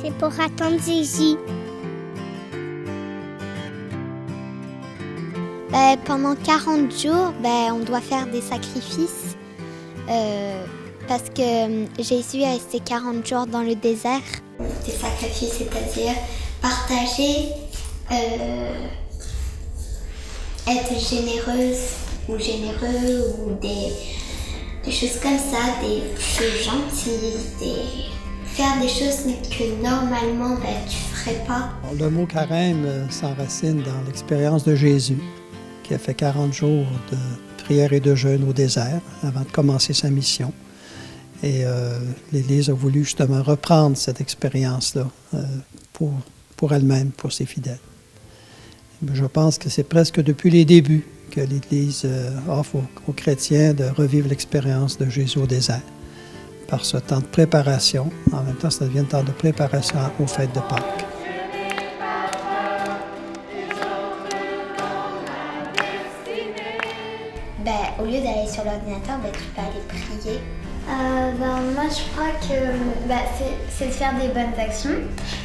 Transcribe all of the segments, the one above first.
C'est pour attendre Jésus. Pendant 40 jours, on doit faire des sacrifices parce que Jésus a resté 40 jours dans le désert. Des sacrifices, c'est-à-dire partager, être généreuse ou généreux ou des choses comme ça, des choses gentilles, faire des choses que normalement tu ferais pas. Le mot carême s'enracine dans l'expérience de Jésus, qui a fait 40 jours de prière et de jeûne au désert avant de commencer sa mission. Et l'Église a voulu justement reprendre cette expérience-là pour elle-même, pour ses fidèles. Je pense que c'est presque depuis les débuts que l'Église offre aux chrétiens de revivre l'expérience de Jésus au désert. Par ce temps de préparation, en même temps, ça devient un temps de préparation aux fêtes de Pâques. Au lieu d'aller sur l'ordinateur, tu peux aller prier. Moi, je crois que c'est de faire des bonnes actions.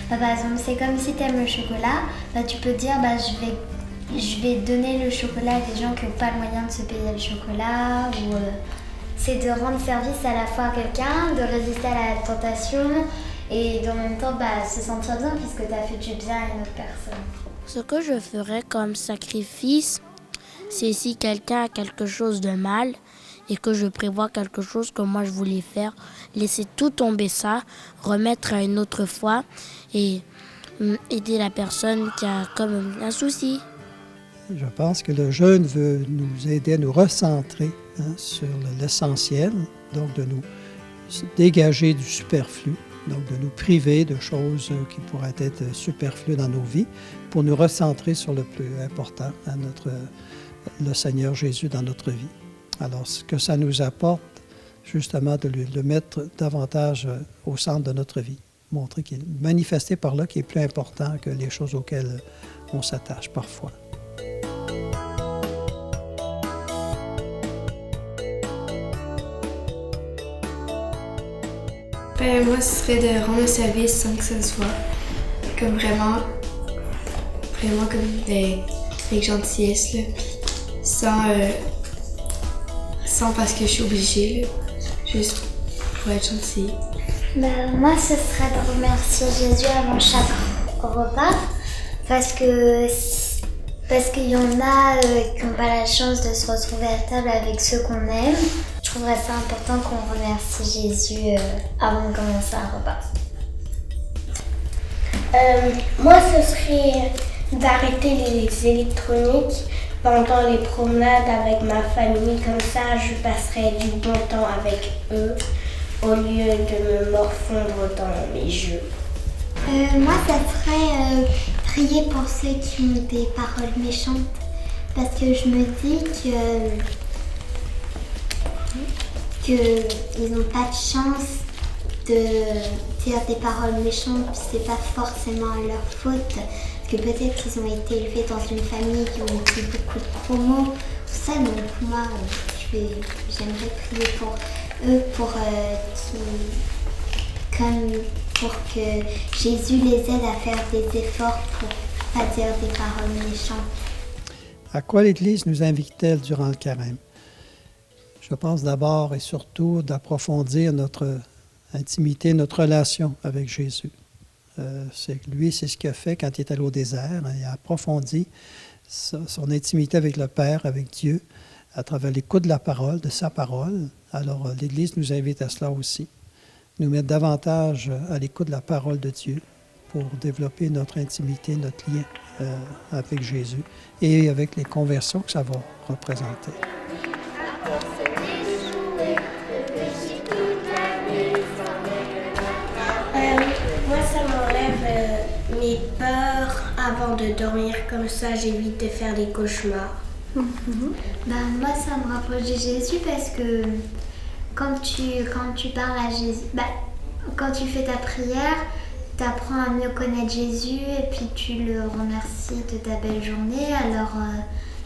Par exemple, c'est comme si tu aimes le chocolat, tu peux dire je vais donner le chocolat à des gens qui n'ont pas le moyen de se payer le chocolat. Ou c'est de rendre service à la fois à quelqu'un, de résister à la tentation et en même temps se sentir bien puisque tu as fait du bien à une autre personne. Ce que je ferais comme sacrifice, c'est si quelqu'un a quelque chose de mal et que je prévois quelque chose que moi je voulais faire, laisser tout tomber ça, remettre à une autre fois et aider la personne qui a comme un souci. Je pense que le jeûne veut nous aider à nous recentrer sur l'essentiel, donc de nous dégager du superflu, donc de nous priver de choses qui pourraient être superflues dans nos vies, pour nous recentrer sur le plus important, le Seigneur Jésus dans notre vie. Alors, ce que ça nous apporte, justement, de le mettre davantage au centre de notre vie, montrer qu'il est manifesté par là, qui est plus important que les choses auxquelles on s'attache parfois. Moi, ce serait de rendre service sans que ce soit comme vraiment comme avec gentillesse, là. Sans parce que je suis obligée, là. Juste pour être gentille. Moi, ce serait de remercier Jésus avant chaque repas parce qu'il y en a qui n'ont pas la chance de se retrouver à table avec ceux qu'on aime. Je trouverais ça important qu'on remercie Jésus avant de commencer un repas. Moi, ce serait d'arrêter les électroniques pendant les promenades avec ma famille. Comme ça, je passerai du bon temps avec eux au lieu de me morfondre dans mes jeux. Moi, ça serait prier pour ceux qui ont des paroles méchantes. Parce que je me dis qu'ils n'ont pas de chance de dire des paroles méchantes, c'est pas forcément leur faute. Parce que peut-être qu'ils ont été élevés dans une famille qui ont été beaucoup de gros mots. Ça, donc moi, j'aimerais prier pour eux, pour que Jésus les aide à faire des efforts pour pas dire des paroles méchantes. À quoi l'Église nous invite-t-elle durant le carême? Je pense d'abord et surtout d'approfondir notre intimité, notre relation avec Jésus. C'est ce qu'il a fait quand il est allé au désert. Il a approfondi son intimité avec le Père, avec Dieu, à travers l'écoute de la parole, de sa parole. Alors, l'Église nous invite à cela aussi. Nous mettre davantage à l'écoute de la parole de Dieu pour développer notre intimité, notre lien avec Jésus et avec les conversions que ça va représenter. Moi, ça m'enlève mes peurs avant de dormir. Comme ça, j'évite de faire des cauchemars. Moi, ça me rapproche de Jésus parce que quand tu parles à Jésus, quand tu fais ta prière, tu apprends à mieux connaître Jésus et puis tu le remercies de ta belle journée. Alors,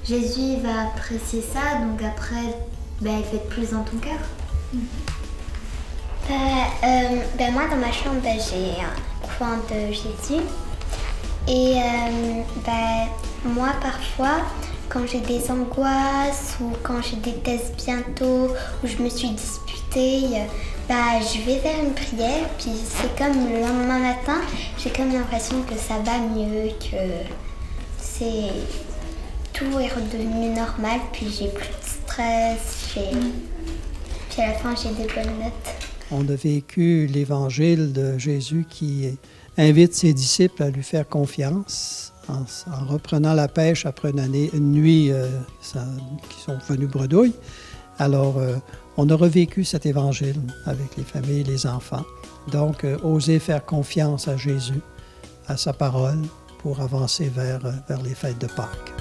Jésus va apprécier ça, donc après, il va être plus dans ton cœur. Moi, dans ma chambre, j'ai un l'enfant de Jésus. Et moi, parfois, quand j'ai des angoisses ou quand j'ai des tests bientôt ou je me suis disputée, je vais faire une prière. Puis c'est comme le lendemain matin, j'ai comme l'impression que ça va mieux, que tout est redevenu normal. Puis j'ai plus de stress. Puis à la fin, j'ai des bonnes notes. On a vécu l'évangile de Jésus qui invite ses disciples à lui faire confiance en reprenant la pêche après une nuit qui sont venus bredouilles. Alors, on a revécu cet évangile avec les familles et les enfants. Donc, oser faire confiance à Jésus, à sa parole, pour avancer vers les fêtes de Pâques.